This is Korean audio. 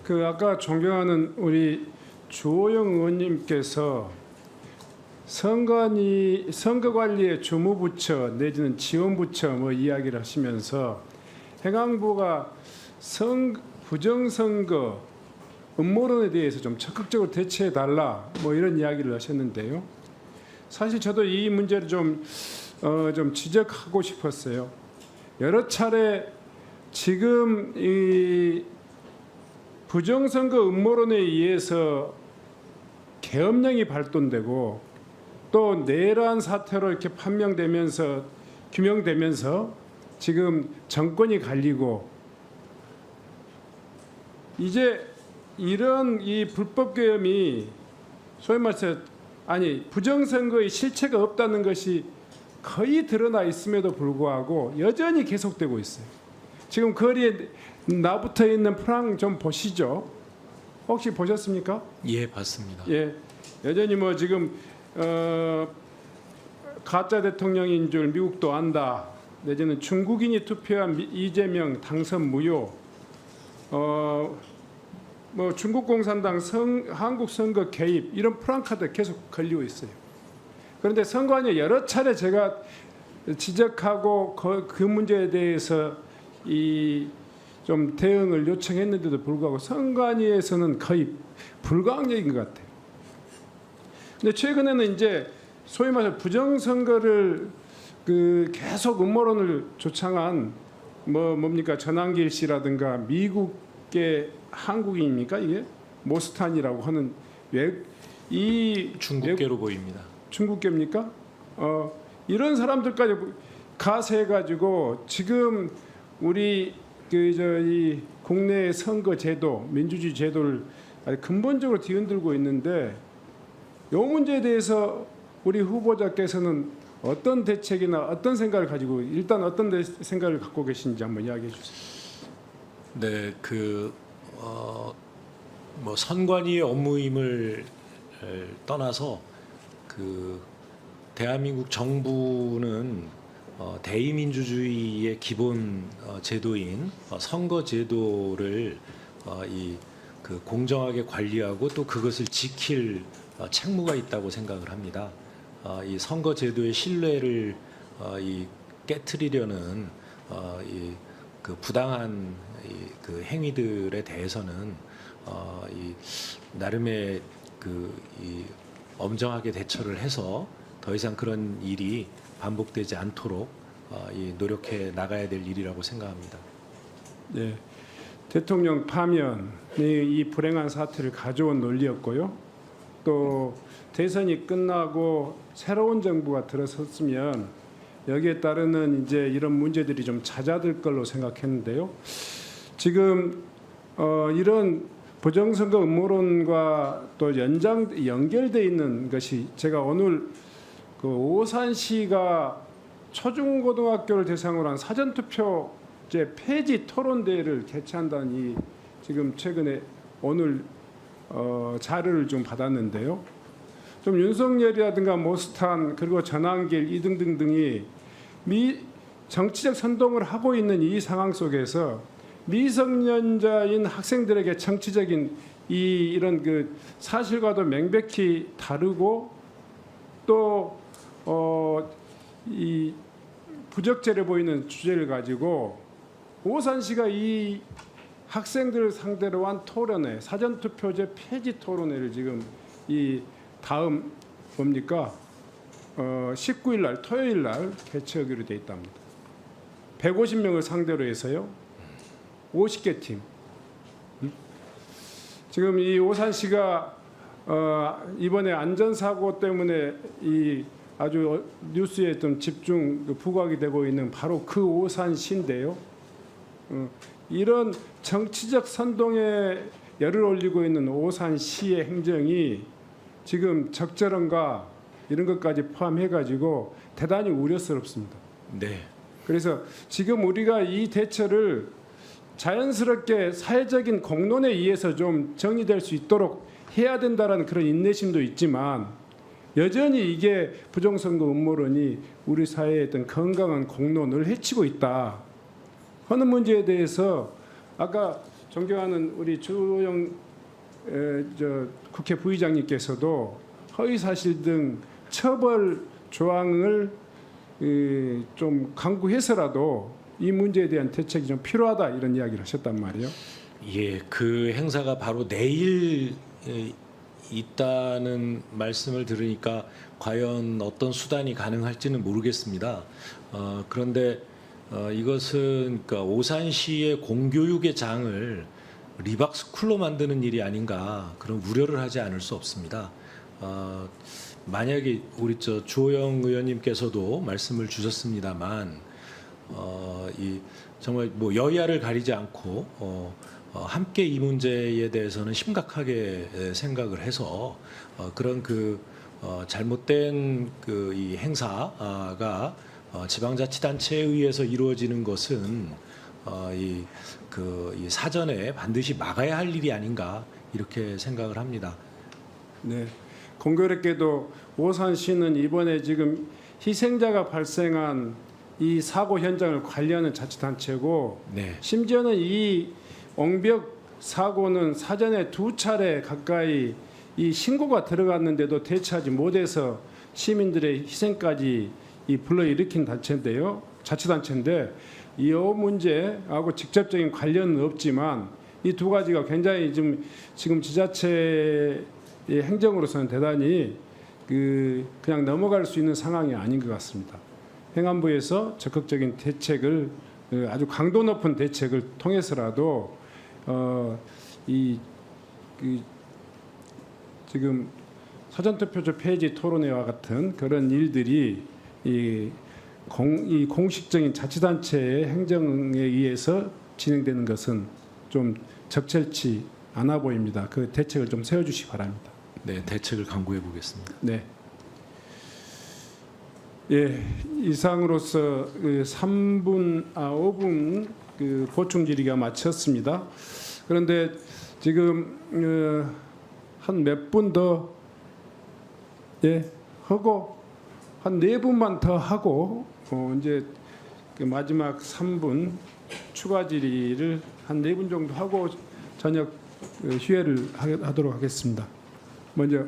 아까 존경하는 우리 주호영 의원님께서 선거관리의 주무부처 내지는 지원부처 뭐 이야기를 하시면서 행안부가 부정선거 음모론에 대해서 좀 적극적으로 대처해 달라 뭐 이런 이야기를 하셨는데요. 사실 저도 이 문제를 좀 지적하고 싶었어요. 여러 차례 지금 이 부정선거 음모론에 의해서 계엄령이 발동되고 또 내란 사태로 이렇게 판명되면서 규명되면서 지금 정권이 갈리고 이제 이런 이 불법 계엄이 소위 말해서 부정선거의 실체가 없다는 것이 거의 드러나 있음에도 불구하고 여전히 계속되고 있어요. 지금 거리에 나붙어 있는 프랑 좀 보시죠. 혹시 보셨습니까? 예, 봤습니다. 예, 여전히 뭐 지금 가짜 대통령인 줄 미국도 안다. 내지는 중국인이 투표한 이재명 당선 무효. 뭐 중국 공산당 한국 선거 개입 이런 프랑카드 계속 걸리고 있어요. 그런데 선관위 여러 차례 제가 지적하고 그 문제에 대해서 좀 대응을 요청했는데도 불구하고 선관위에서는 거의 불가항력인 것 같아요. 근데 최근에는 이제 소위 말해서 부정선거를 계속 음모론을 조창한 뭡니까 전한길 씨라든가 미국계 한국인입니까 이게 모스탄이라고 하는 중국계로 보입니다. 중국계입니까? 이런 사람들까지 가세해가지고 지금 우리 이 국내 선거 제도, 민주주의 제도를 아주 근본적으로 뒤흔들고 있는데 이 문제에 대해서 우리 후보자께서는 어떤 대책이나 어떤 생각을 가지고 일단 어떤 생각을 갖고 계신지 한번 이야기해 주세요. 네, 뭐 선관위의 업무임을 떠나서 대한민국 정부는 대의민주주의의 기본 제도인 선거 제도를 공정하게 관리하고 또 그것을 지킬 책무가 있다고 생각을 합니다. 이 선거 제도의 신뢰를 깨트리려는 부당한 행위들에 대해서는 나름의 엄정하게 대처를 해서 더 이상 그런 일이 반복되지 않도록 노력해 나가야 될 일이라고 생각합니다. 네, 대통령 파면이 이 불행한 사태를 가져온 논리였고요. 또 대선이 끝나고 새로운 정부가 들어섰으면 여기에 따르는 이제 이런 문제들이 좀 잦아들 걸로 생각했는데요. 지금 이런 부정선거 음모론과 또 연결돼 있는 것이 제가 오늘 오산시가 초중고등학교를 대상으로 한 사전투표제 폐지 토론대회를 개최한다는 지금 최근에 오늘 자료를 좀 받았는데요. 좀 윤석열이라든가 모스탄 그리고 전한길 이 등등등이 정치적 선동을 하고 있는 이 상황 속에서 미성년자인 학생들에게 정치적인 이런 사실과도 명백히 다르고 또 이 부적절해 보이는 주제를 가지고 오산시가 이 학생들을 상대로 한 토론회 사전투표제 폐지 토론회를 지금 이 다음 19일 날 토요일 날 개최하기로 돼 있답니다. 150명을 상대로 해서요. 50개 팀. 지금 이 오산시가 이번에 안전사고 때문에 아주 뉴스에 좀 집중 부각이 되고 있는 바로 그 오산시인데요. 이런 정치적 선동에 열을 올리고 있는 오산시의 행정이 지금 적절한가 이런 것까지 포함해가지고 대단히 우려스럽습니다. 네. 그래서 지금 우리가 이 대처를 자연스럽게 사회적인 공론에 의해서 좀 정리될 수 있도록 해야 된다는 그런 인내심도 있지만 여전히 이게 부정선거 음모론이 우리 사회의 어떤 건강한 공론을 해치고 있다 하는 문제에 대해서 아까 존경하는 우리 주호영 국회 부의장님께서도 허위사실 등 처벌 조항을 좀 강구해서라도 이 문제에 대한 대책이 좀 필요하다 이런 이야기를 하셨단 말이에요. 예, 그 행사가 바로 내일 있다는 말씀을 들으니까 과연 어떤 수단이 가능할지는 모르겠습니다. 그런데 이것은 그러니까 오산시의 공교육의 장을 리박스쿨로 만드는 일이 아닌가 그런 우려를 하지 않을 수 없습니다. 만약에 우리 주호영 의원님께서도 말씀을 주셨습니다만 이 정말 뭐 여야를 가리지 않고 함께 이 문제에 대해서는 심각하게 생각을 해서 그런 잘못된 이 행사가 지방자치단체에 의해서 이루어지는 것은 이 사전에 반드시 막아야 할 일이 아닌가 이렇게 생각을 합니다. 네. 공교롭게도 오산시는 이번에 지금 희생자가 발생한 이 사고 현장을 관리하는 자치단체고 네. 심지어는 이 옹벽 사고는 사전에 2차례 가까이 이 신고가 들어갔는데도 대처하지 못해서 시민들의 희생까지 불러일으킨 단체인데요. 자치단체인데 이 문제하고 직접적인 관련은 없지만 이 두 가지가 굉장히 지금 지자체의 행정으로서는 대단히 그냥 넘어갈 수 있는 상황이 아닌 것 같습니다. 행안부에서 적극적인 대책을 아주 강도 높은 대책을 통해서라도 지금 사전투표제 폐지 토론회와 같은 그런 일들이 이 공식적인 자치단체의 행정에 의해서 진행되는 것은 좀 적절치 않아 보입니다. 그 대책을 좀 세워주시기 바랍니다. 네, 대책을 강구해 보겠습니다. 네. 예, 이상으로서 5분 보충 질의가 마쳤습니다. 그런데 지금 한 몇 분 더 하고 한 4분만 더 하고 이제 마지막 3분 추가 질의를 한 4분 정도 하고 저녁 휴회를 하도록 하겠습니다. 먼저